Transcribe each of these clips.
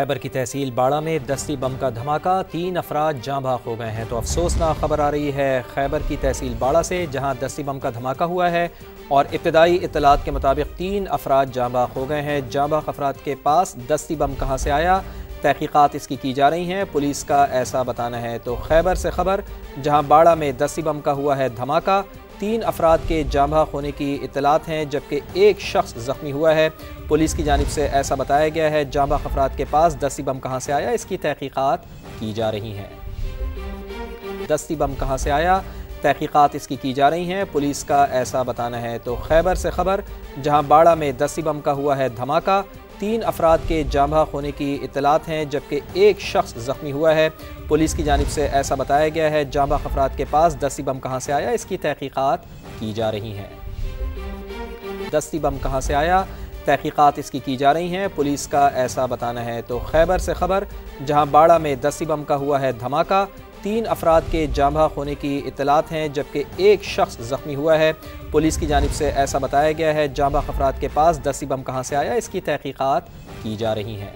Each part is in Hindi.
खैबर की तहसील बाड़ा में दस्ती बम का धमाका, 3 अफराद जाँ भाग हो गए हैं। तो अफसोसनाक खबर आ रही है खैबर की तहसील बाड़ा से, जहां दस्ती बम का धमाका हुआ है और इब्तदाई इत्तलात के मुताबिक 3 अफराद जाँ भाग हो गए हैं। जाँ भाग अफराद के पास दस्ती बम कहां से आया, तहकीकात इसकी की जा रही हैं, पुलिस का ऐसा बताना है। तो खैबर से खबर, जहां बाड़ा में दस्ती बम का हुआ है धमाका, 3 अफराद के जाँ भाग होने की इत्तलात हैं, जबकि एक शख्स ज़ख्मी हुआ है। पुलिस की जानिब से ऐसा बताया गया है। जाँ भाग अफराद के पास दस्ती बम कहाँ से आया, इसकी तहकीकात की जा रही हैं। दस्ती बम कहाँ से आया, तहकीकात इसकी की जा रही हैं, पुलिस का ऐसा बताना है। तो खैबर से खबर, जहाँ बाड़ा में दस्ती बम का हुआ है धमाका, 3 अफराद के जाँ भाग होने की इत्तलात हैं, जबकि एक शख्स ज़ख्मी हुआ है। पुलिस की जानिब से ऐसा बताया गया है। जाँ भाग अफराद के पास दस्ती बम कहाँ से आया, इसकी तहकीकात की जा रही हैं। दस्ती बम कहाँ से आया, तहकीकात इसकी की जा रही हैं, पुलिस का ऐसा बताना है। तो खैबर से खबर, जहाँ बाड़ा में दस्ती बम का हुआ है धमाका, 3 अफराद के जाँ भाग होने की इत्तलात हैं, जबकि एक शख्स ज़ख्मी हुआ है। पुलिस की जानिब से ऐसा बताया गया है। जाँ भाग अफराद के पास दस्ती बम कहाँ से आया, इसकी तहकीकात की जा रही हैं।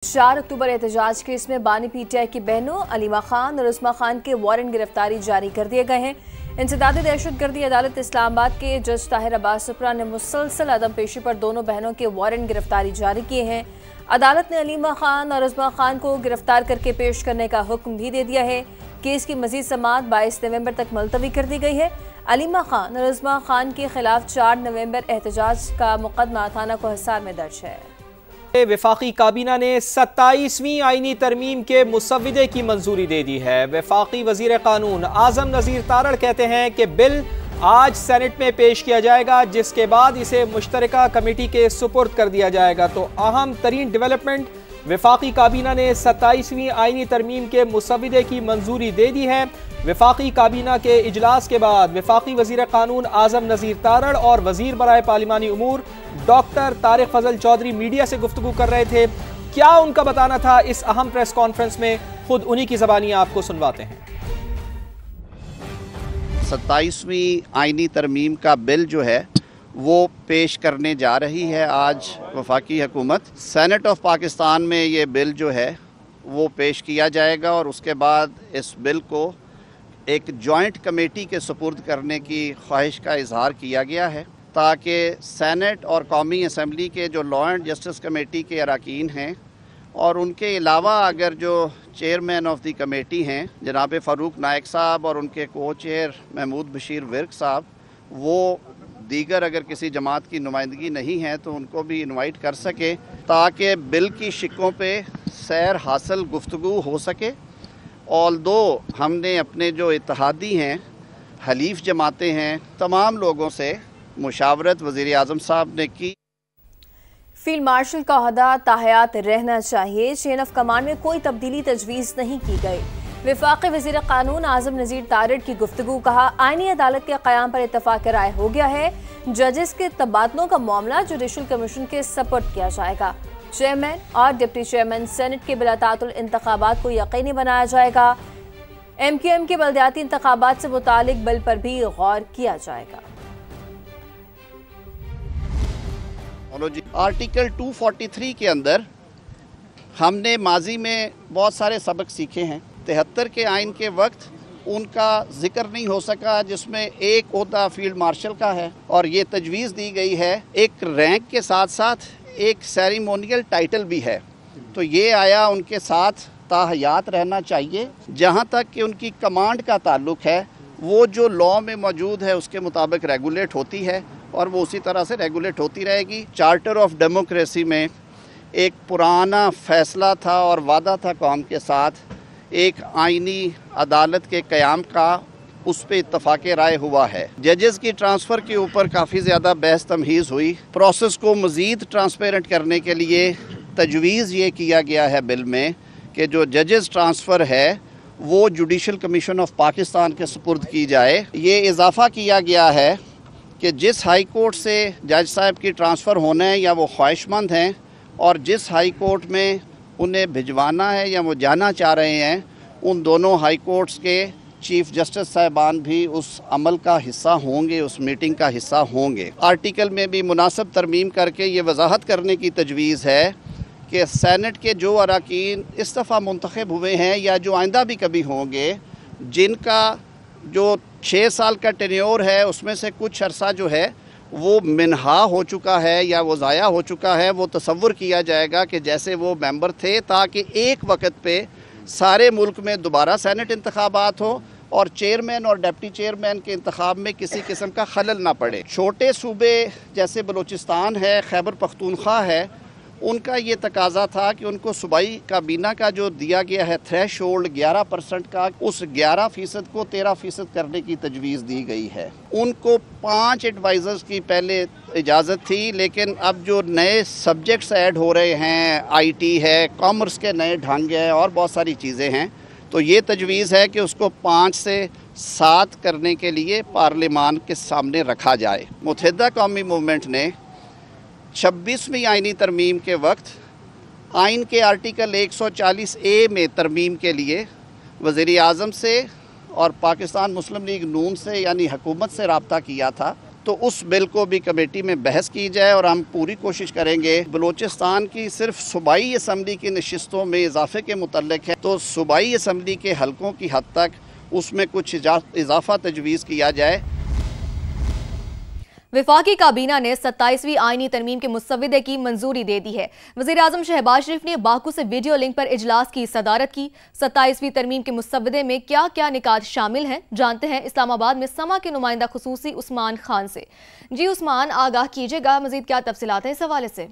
4 अक्टूबर एहतजाज केस में बानी पीटीआई की बहनों अलीमा खान और उस्मा खान के वारंट गिरफ्तारी जारी कर दिए गए हैं। इंसदादी दहशतगर्दी अदालत इस्लामाबाद के जज ताहिर अब्बास सुपरा ने मुसलसल अदम पेशी पर दोनों बहनों के वारंट गिरफ्तारी जारी किए हैं। अदालत ने अलीमा खान और उस्मा खान को गिरफ्तार करके पेश करने का हुक्म भी दे दिया है। केस की मजीद समाअत 22 नवंबर तक मुलतवी कर दी गई है। अलीमा खान और उस्मा खान के खिलाफ 4 नवंबर एहतजाज का मुकदमा थाना कोहसार में दर्ज है। वफाकी काबीना ने 27वीं आईनी तरमीम के मुसव्विदे की मंजूरी दे दी है। वफाकी वजीर कानून आजम नज़ीर तारड़ कहते हैं कि बिल आज सेनेट में पेश किया जाएगा, जिसके बाद इसे मुश्तरका कमेटी के सुपुर्द कर दिया जाएगा। तो अहम तरीन डेवलपमेंट, वफाकी काबीना ने 27वीं आईनी तरमीम के मुसव्विदे की मंजूरी दे दी है। वफाकी काबीना के इजलास के बाद वफाकी वजीर कानून आजम नज़ीर तारड़ और वजीर बराए पार्लिमानी उमूर डॉक्टर तारिक फजल चौधरी मीडिया से गुफ्तगू कर रहे थे। क्या उनका बताना था इस अहम प्रेस कॉन्फ्रेंस में, खुद उन्हीं की ज़बानी आपको सुनवाते हैं। 27वीं आईनी तरमीम का बिल जो है वो पेश करने जा रही है आज वफाकी हुकूमत। सेनेट ऑफ पाकिस्तान में ये बिल जो है वो पेश किया जाएगा और उसके बाद इस बिल को एक जॉइंट कमेटी के सुपुर्द करने की ख्वाहिश का इजहार किया गया है, ताकि सेनेट और कौमी असम्बली के जो लॉ एंड जस्टिस कमेटी के अरकान हैं और उनके अलावा अगर जो चेयरमैन ऑफ द कमेटी हैं जनाब फ़ारूक नायक साहब और उनके को चेयर महमूद बशीर विर्क साहब, वो दीगर अगर किसी जमात की नुमाइंदगी नहीं है तो उनको भी इनवाइट कर सके, ताकि बिल की शिकों पे सैर हासिल गुफ्तगू हो सके। ऑल्दो हमने अपने जो इत्तेहादी हैं, हलीफ जमातें हैं, तमाम लोगों से मुशावरत वज़ीर आज़म साहब ने की। फील्ड मार्शल का ओहदा ताहयात रहना चाहिए, चेन ऑफ कमांड में कोई तब्दीली तजवीज़ नहीं की गई। वफाकी वज़ीर कानून आज़म नज़ीर तारड़ की गुफ्तगू, कहा आईनी अदालत के क़याम पर इत्तफ़ाक़ राय हो गया है। जजेस के तबादलों का मामला जुडिशल कमीशन के सपुर्द किया जाएगा। चेयरमैन और डिप्टी चेयरमैन सेनेट के बिलातातुल इंतखाबात को यकीनी बनाया जाएगा। MQM के बल्दियाती इंतखाबात से मुतालिक बिल पर भी गौर किया जाएगा। आर्टिकल 243 के अंदर हमने माजी में बहुत सारे सबक सीखे हैं। 73 के आइन के वक्त उनका जिक्र नहीं हो सका, जिसमें एक ओहदा फील्ड मार्शल का है और ये तजवीज़ दी गई है एक रैंक के साथ साथ एक सेरेमोनियल टाइटल भी है। तो ये आया उनके साथ ताहयात रहना चाहिए। जहाँ तक कि उनकी कमांड का ताल्लुक है, वो जो लॉ में मौजूद है उसके मुताबिक रेगुलेट होती है और वो उसी तरह से रेगुलेट होती रहेगी। चार्टर ऑफ डेमोक्रेसी में एक पुराना फ़ैसला था और वादा था कौम के साथ, एक आईनी अदालत के क़याम का, उस पर इत्तफ़ाक़ राय हुआ है। जजेस की ट्रांसफ़र के ऊपर काफ़ी ज़्यादा बहस तमहीज़ हुई। प्रोसेस को मज़ीद ट्रांसपेरेंट करने के लिए तजवीज़ ये किया गया है बिल में कि जो जजेस ट्रांसफ़र है वो जुडिशल कमीशन ऑफ पाकिस्तान के सुपुर्द की जाए। ये इजाफ़ा किया गया है कि जिस हाई कोर्ट से जज साहब की ट्रांसफ़र होना है या वो ख्वाहिशमंद हैं और जिस हाई कोर्ट में उन्हें भिजवाना है या वो जाना चाह रहे हैं, उन दोनों हाई कोर्ट्स के चीफ जस्टिस साहबान भी उस अमल का हिस्सा होंगे, उस मीटिंग का हिस्सा होंगे। आर्टिकल में भी मुनासिब तरमीम करके ये वजाहत करने की तजवीज़ है कि सैनेट के जो अरकान इस दफ़ा मुंतखब हुए हैं या जो आइंदा भी कभी होंगे, जिनका जो 6 साल का टेन्योर है उसमें से कुछ अरसा जो है वो मिनहा हो चुका है या वो ज़ाया हो चुका है, वो तसव्वुर किया जाएगा कि जैसे वो मेंबर थे, ताकि एक वक्त पे सारे मुल्क में दोबारा सैनेट इंतखाबात हो और चेयरमैन और डिप्टी चेयरमैन के इंतखाब में किसी किस्म का खलल ना पड़े। छोटे सूबे जैसे बलूचिस्तान है, खैबर पख्तूनख्वा है, उनका ये तकाजा था कि उनको सूबाई काबीना का जो दिया गया है थ्रेश होल्ड 11% का, उस 11% को 13% करने की तजवीज़ दी गई है। उनको 5 एडवाइज़र्स की पहले इजाज़त थी, लेकिन अब जो नए सब्जेक्ट्स ऐड हो रहे हैं, IT है, कॉमर्स के नए ढंग हैं और बहुत सारी चीज़ें हैं, तो ये तजवीज़ है कि उसको 5 से 7 करने के लिए पार्लिमान के सामने रखा जाए। मुत्तहिदा कौमी मूवमेंट ने 26वीं आइनी तरमीम के वक्त आइन के आर्टिकल 140A में तरमीम के लिए वज़ीर आज़म से और पाकिस्तान मुस्लिम लीग नून से यानी हुकूमत से रब्ता किया था, तो उस बिल को भी कमेटी में बहस की जाए और हम पूरी कोशिश करेंगे। बलूचिस्तान की सिर्फ सूबाई असम्बली की नशिस्तों में इजाफे के मुतल्लिक है, तो सूबाई असम्बली के हलकों की हद तक उसमें कुछ इजाफा तजवीज़ किया जाए। वफाकी काबीना ने 27वीं आईनी तरमीम के मुसव्विदे की मंजूरी दे दी है। वज़ीर आज़म शहबाज शरीफ ने बाकू से वीडियो लिंक पर इजलास की सदारत की। 27वीं तरमीम के मुसव्विदे में क्या क्या निकात शामिल हैं, जानते हैं इस्लामाबाद में समा के नुमाइंदा खुसूसी उस्मान खान से। जी उस्मान, आगाह कीजिएगा, मजीद क्या तफसीलात हैं इस हवाले से?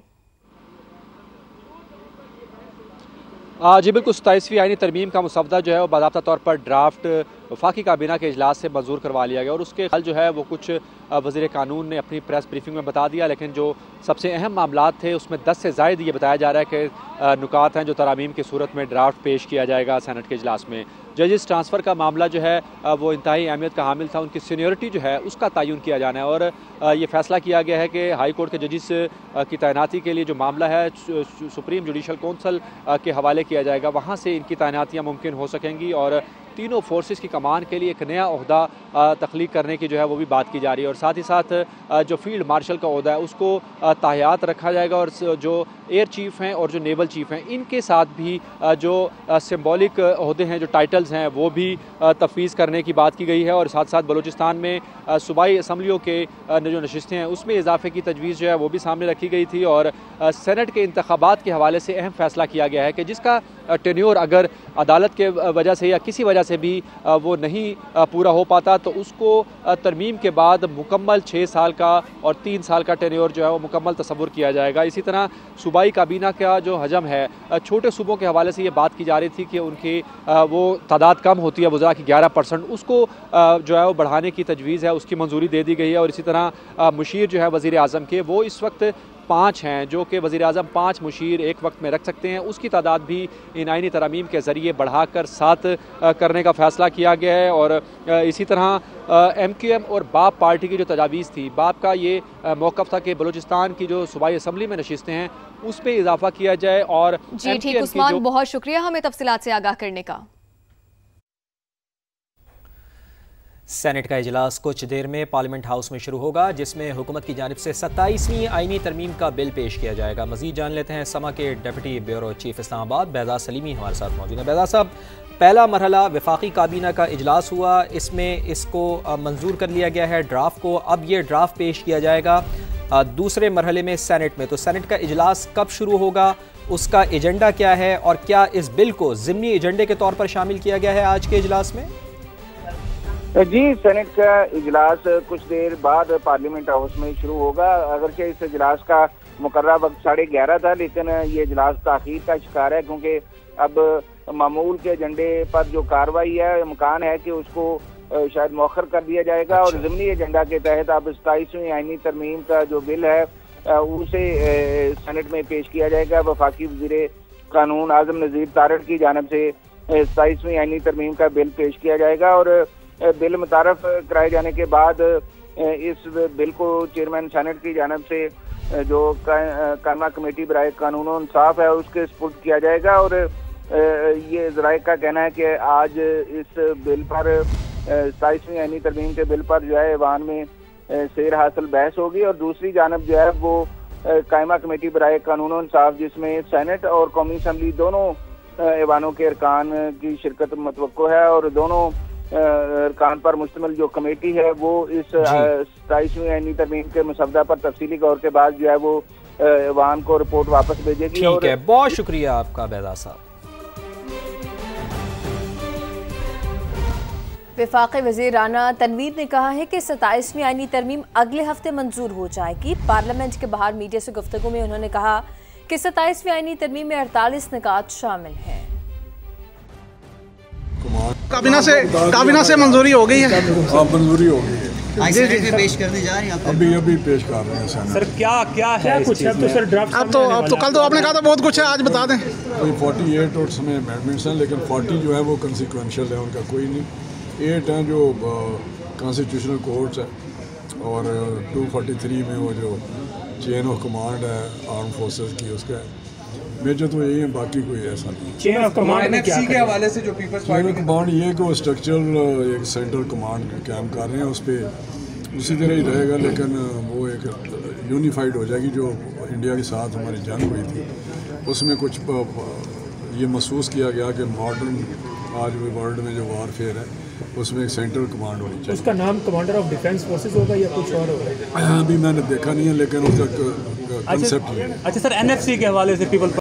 जी बिल्कुल, 27वीं आइनी तरमीम का मुसव्वदा जो है वो बाज़ाब्ता तौर पर ड्राफ्ट वफाकी काबीना के इजलास से मंजूर करवा लिया गया और उसके हल जो है वो कुछ वज़ीर कानून ने अपनी प्रेस ब्रीफिंग में बता दिया, लेकिन जो सबसे अहम मामलात थे उसमें 10 से ज़ायद ये बताया जा रहा है कि नुकात हैं जो तरामीम की सूरत में ड्राफ्ट पेश किया जाएगा सेनेट के इजलास में। जजेस ट्रांसफ़र का मामला जो है वो इंतहाई अहमियत का हामिल था, उनकी सीनियरिटी जो है उसका तयन किया जाना है और ये फैसला किया गया है कि हाई कोर्ट के जजेस की तैनाती के लिए जो मामला है सुप्रीम जुडिशल कौंसल के हवाले किया जाएगा, वहाँ से इनकी तैनातियाँ मुमकिन हो सकेंगी और तीनों फोर्सेस की कमान के लिए एक नया ओहदा तख्लीक करने की जो है वो भी बात की जा रही है और साथ ही साथ जो फील्ड मार्शल का ओहदा है उसको ताहयात रखा जाएगा और जो एयर चीफ हैं और जो नेवल चीफ हैं इनके साथ भी जो सिंबॉलिक ओहदे हैं, जो टाइटल्स हैं, वो भी तफवीज़ करने की बात की गई है और साथ साथ बलूचिस्तान में सूबाई असम्बलियों के जो नशिस्तें हैं उसमें इजाफे की तजवीज़ जो है वो भी सामने रखी गई थी और सेनेट के इंतखाबात के हवाले से अहम फैसला किया गया है कि जिसका टेन्योर अगर अदालत के वजह से या किसी वजह से भी वो नहीं पूरा हो पाता तो उसको तरमीम के बाद मुकम्मल 6 साल का और 3 साल का टेन्योर जो है वो मुकम्मल तस्वुर किया जाएगा। इसी तरह सूबाई काबीना का जो हजम है, छोटे सूबों के हवाले से ये बात की जा रही थी कि उनकी वो तादाद कम होती है वज़रा की 11%, उसको जो है वो बढ़ाने की तजवीज़ है, उसकी मंजूरी दे दी गई है और इसी तरह मुशीर जो है वज़ीर आज़म के वो इस वक्त 5 हैं, जो कि वज़ीर आज़म 5 मुशीर एक वक्त में रख सकते हैं, उसकी तादाद भी इन आइनी तरामीम के ज़रिए बढ़ाकर 7 करने का फ़ैसला किया गया है और इसी तरह MQM और बाप पार्टी की जो तजावीज़ थी, बाप का ये मौक़िफ़ था कि बलूचिस्तान की जो सूबाई असम्बली में नशिस्तें हैं उस पर इजाफा किया जाए और जी ठीक उस्मान, बहुत शुक्रिया हमें तफसीलात से आगाह करने का। सेनेट का इजलास कुछ देर में पार्लियामेंट हाउस में शुरू होगा, जिसमें हुकूमत की जानिब से 27वीं आइनी तरमीम का बिल पेश किया जाएगा। मजीद जान लेते हैं समा के deputy bureau chief Islamabad Behzad Saleemi हमारे साथ मौजूद हैं। बेहज़ाद साहब, पहला मरहला वफाकी काबीना का इजलास हुआ, इसमें इसको मंजूर कर लिया गया है ड्राफ्ट को, अब ये ड्राफ्ट पेश किया जाएगा दूसरे मरहले में सेनेट में। तो सेनेट का इजलास कब शुरू होगा, उसका एजेंडा क्या है और क्या इस बिल को ज़िमनी एजेंडे के तौर पर शामिल किया गया है आज के इजलास में? जी, सेनेट का इजलास कुछ देर बाद पार्लियामेंट हाउस में शुरू होगा। अगरचे इस इजलास का मुकर्रर वक्त 11:30 था, लेकिन ये इजलास ताख़ीर का शिकार है क्योंकि अब मामूल के एजेंडे पर जो कार्रवाई है, इम्कान है कि उसको शायद मौखर कर दिया जाएगा। अच्छा। और ज़िमनी एजेंडा के तहत अब 27वीं आइनी तरमीम का जो बिल है उसे सेनेट में पेश किया जाएगा। वफाकी वज़ीर कानून आज़म नज़ीर तारड़ की जानिब से 27वीं आइनी तरमीम का बिल पेश किया जाएगा और बिल मुतारफ कराए जाने के बाद इस बिल को चेयरमैन सेनेट की जानिब से जो कायमा कमेटी बराए कानून और इंसाफ है उसके सपुर्द किया जाएगा और ये ज़राए का कहना है कि आज इस बिल पर 27वीं आइनी तरमीम के बिल पर जो है ऐवान में सैर हासिल बहस होगी और दूसरी जानिब जो है वो कायमा कमेटी बराए कानून और इंसाफ, जिसमें सेनेट और कौमी असम्बली दोनों ऐवानों के अरकान की शिरकत मुतवक्को है और दोनों अरकान पर मुश्तमिल जो कमेटी है वो इस 27वीं आईनी तरमीम के मसवदा पर तफसीली गौर के बाद जो है वो ऐवान को रिपोर्ट वापस भेजेगी। ठीक है, बहुत शुक्रिया आपका बेदा साहब। वफाकी वज़ीर राना तनवीर ने कहा है कि 27वीं आईनी तरमीम अगले हफ्ते मंजूर हो जाएगी। पार्लियामेंट के बाहर मीडिया से गुफ्तगू में उन्होंने कहा कि 27वीं आईनी तरमीम में 48 निकात शामिल हैं। काबीना से मंजूरी हो गई है। मंजूरी हो गई है, पेश कर दी जा रही है। अभी पेश कर रहे हैं सर। क्या है कुछ अब तो सर ड्राफ्ट अब तो कल तो आपने कहा था बहुत कुछ है, आज बता दें। कोई 48 और उसमें अमेंडमेंट्स हैं, लेकिन 40 जो है वो कंसिक्वेंशियल है, उनका कोई नहीं। 8 हैं जो कॉन्स्टिट्यूशनल कोर्ट्स है और 243 में वो जो चेन ऑफ कमांड है आर्म फोर्सेस की, उसका मेजर तो यही है, बाकी कोई ऐसा नहीं। चेन ऑफ कमांड के हवाले से जो पीपल्स चेन ऑफ कमांड ये कि वो स्ट्रक्चरल एक सेंट्रल कमांड कायम कर रहे हैं, उस पर उसी तरह ही रहेगा, लेकिन वो एक यूनिफाइड हो जाएगी। जो इंडिया के साथ हमारी जंग हुई थी उसमें कुछ ये महसूस किया गया कि मॉडर्न आज वर्ल्ड में जो वारफेयर है उसमें एक सेंट्रल कमांड होनी चाहिए। उसका नाम कमांडर ऑफ डिफेंस फोर्सेस होगा या कुछ और होगा? अभी मैंने देखा नहीं है, लेकिन उसका कंसेप्ट। अच्छा सर, एनएफसी के हवाले से पीपल